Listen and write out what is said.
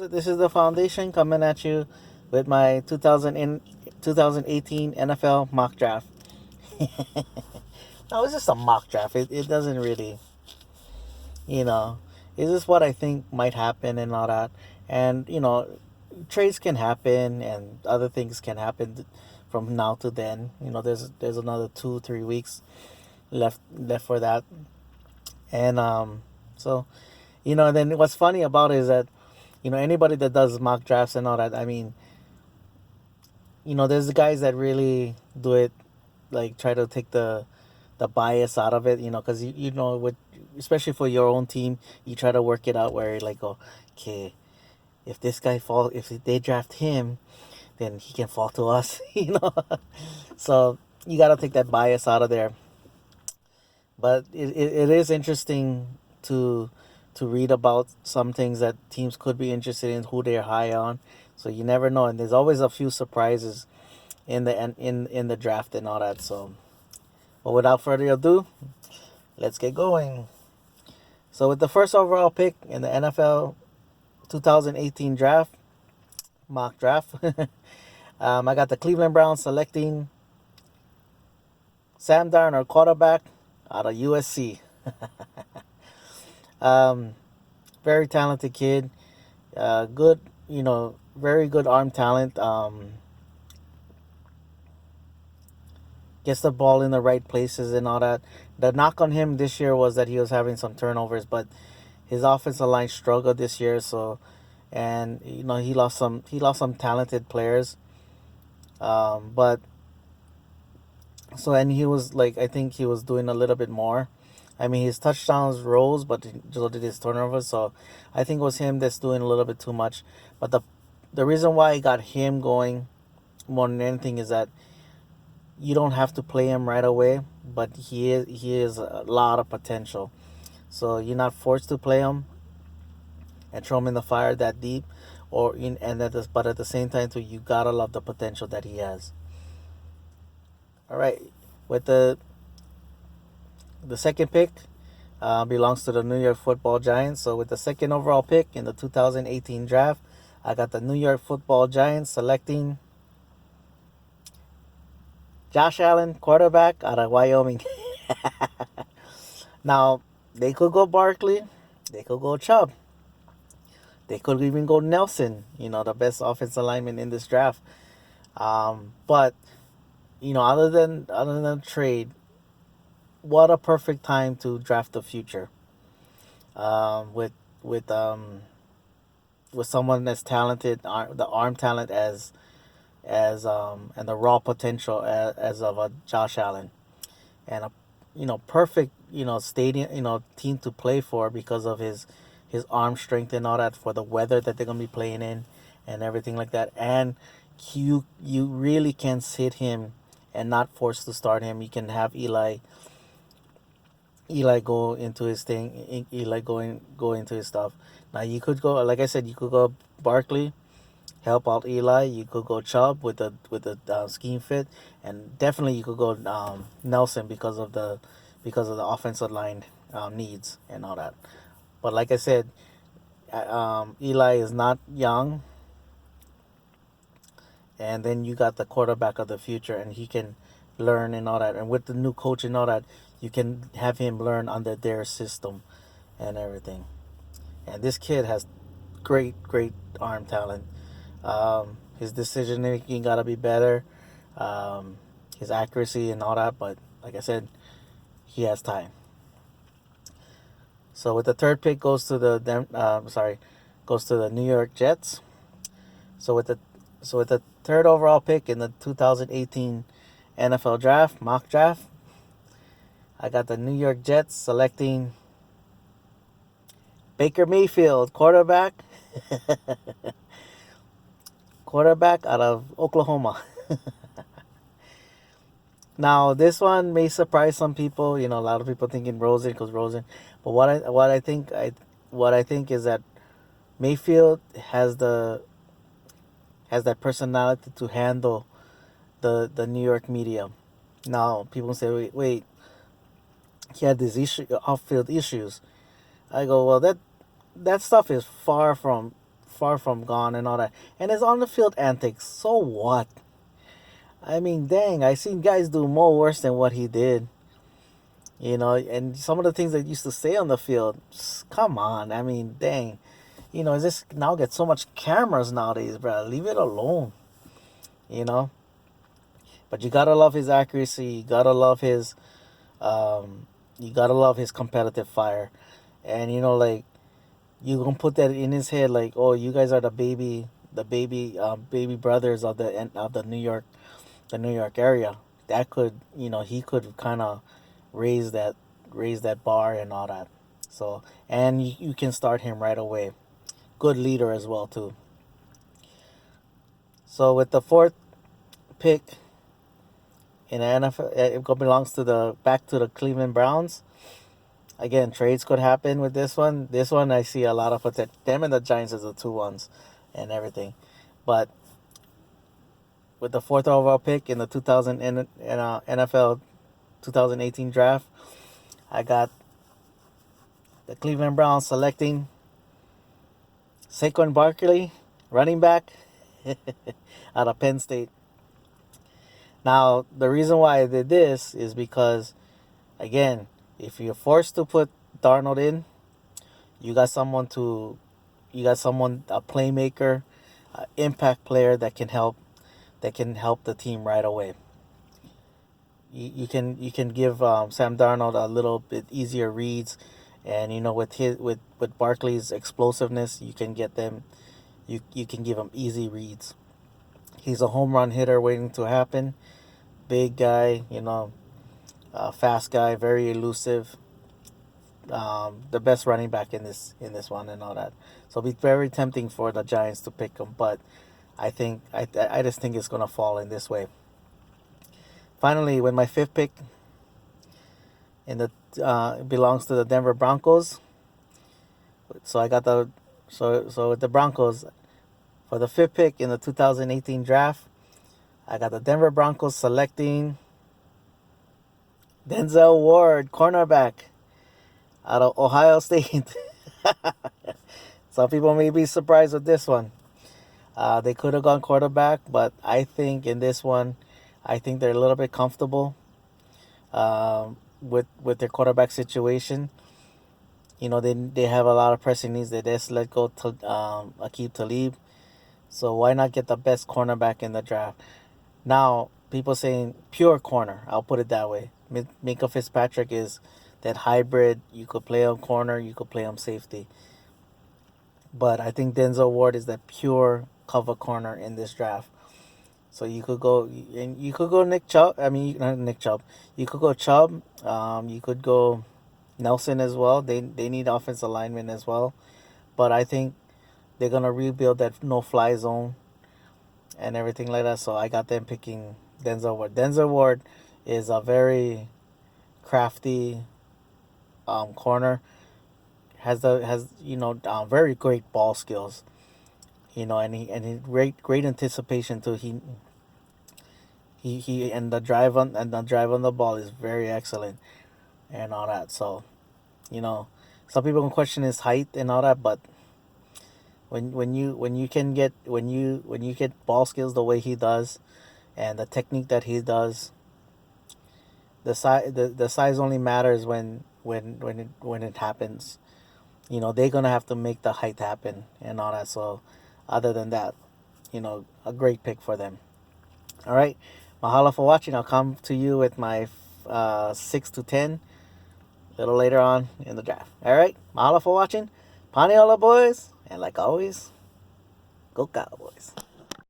This is the foundation coming at you with my 2018 NFL mock draft. No, it's just a mock draft. It doesn't really, you know, it's just what I think might happen and all that. And, trades can happen and other things can happen from now to then. There's another 2 3 weeks left for that. And so, then what's funny about it is that, anybody that does mock drafts and all that, I mean, there's the guys that really do it, like try to take the bias out of it, because with especially for your own team, you try to work it out where you're like, oh, okay, if they draft him, then he can fall to us, So you got to take that bias out of there. But it is interesting to read about some things that teams could be interested in, who they're high on. So you never know, and there's always a few surprises in the draft and all that. So, but without further ado, let's get going. So with the first overall pick in the NFL 2018 draft, mock draft, I got the Cleveland Browns selecting Sam Darnold, quarterback out of USC. Very talented kid. Good, very good arm talent. Gets the ball in the right places and all that. The knock on him this year was that he was having some turnovers, but his offensive line struggled this year. So, and he lost some talented players. But so, and he was like, I think he was doing a little bit more. I mean, his touchdowns rose, but so did his turnovers. So I think it was him that's doing a little bit too much. But the reason why I got him going more than anything is that you don't have to play him right away, but he is a lot of potential. So you're not forced to play him and throw him in the fire that deep, but at the same time too, you gotta love the potential that he has. All right, with the second pick, belongs to the New York Football Giants. So with the second overall pick in the 2018 draft, I got the New York Football Giants selecting Josh Allen, quarterback out of Wyoming. Now, they could go Barkley, they could go Chubb, they could even go Nelson, the best offensive lineman in this draft. But other than trade, what a perfect time to draft the future. With with um with someone that's talented, the arm talent as and the raw potential as of a Josh Allen, and a perfect stadium team to play for because of his arm strength and all that, for the weather that they're gonna be playing in and everything like that. And you really can sit him and not force to start him. You can have Eli go into his thing. Eli go into his stuff. Now you could go, like I said, you could go Barkley, help out Eli. You could go Chubb with the scheme fit, and definitely you could go Nelson because of the offensive line needs and all that. But like I said, Eli is not young, and then you got the quarterback of the future, and he can learn and all that. And with the new coach and all that, you can have him learn under their system and everything. And this kid has great arm talent. His decision making gotta be better, his accuracy and all that. But like I said, he has time. So with the third pick goes to the New York Jets. So with the third overall pick in the 2018 NFL draft, mock draft, I got the New York Jets selecting Baker Mayfield, quarterback out of Oklahoma. Now this one may surprise some people. A lot of people thinking Rosen because Rosen, but what I think is that Mayfield has that personality to handle the New York media. Now people say, wait, he had these off field issues. I go, well, that stuff is far from gone and all that. And his on the field antics, so what? I mean, dang, I seen guys do more worse than what he did. And some of the things that used to say on the field, come on. I mean, dang. It's just now get so much cameras nowadays, bro. Leave it alone. You know? But you gotta love his accuracy. You gotta love his competitive fire. And, like, you gonna put that in his head, like, oh, you guys are baby brothers of the New York area. That could, he could kind of raise that bar and all that. So, and you can start him right away. Good leader as well too. So with the fourth pick in the NFL, it belongs back to the Cleveland Browns. Again, trades could happen with this one. This one I see a lot of potential. Them and the Giants as the 2-1s and everything. But with the fourth overall pick in the NFL 2018 draft, I got the Cleveland Browns selecting Saquon Barkley, running back out of Penn State. Now, the reason why I did this is because, again, if you're forced to put Darnold in, you got someone, a playmaker, impact player that can help the team right away. You can give Sam Darnold a little bit easier reads, and with Barkley's explosiveness, you can give him easy reads. He's a home run hitter waiting to happen. Big guy, fast guy, very elusive. The best running back in this one and all that. So it'll be very tempting for the Giants to pick him, but I just think it's gonna fall in this way. Finally, with my fifth pick, it belongs to the Denver Broncos. So I got so with the Broncos, for the fifth pick in the 2018 draft, I got the Denver Broncos selecting Denzel Ward, cornerback out of Ohio State. Some people may be surprised with this one. They could have gone quarterback, but I think in this one, they're a little bit comfortable with their quarterback situation. They have a lot of pressing needs. They just let go to Aqib Talib. So why not get the best cornerback in the draft? Now, people saying pure corner. I'll put it that way. Minkah Fitzpatrick is that hybrid. You could play him corner. You could play him safety. But I think Denzel Ward is that pure cover corner in this draft. So you could go Nick Chubb. I mean, not Nick Chubb. You could go Chubb. You could go Nelson as well. They need offensive linemen as well. But I think they're gonna rebuild that no-fly zone and everything like that. So I got them picking Denzel Ward. Denzel Ward is a very crafty corner. Has very great ball skills. And he great anticipation too. He and the drive on the ball is very excellent and all that. So, some people can question his height and all that, but when you get ball skills the way he does, and the technique that he does, the size only matters when it happens. They're gonna have to make the height happen and all that. So, other than that, a great pick for them. All right, mahalo for watching. I'll come to you with my 6 to 10 a little later on in the draft. All right, mahalo for watching. Paniola boys, and like always, go Cowboys.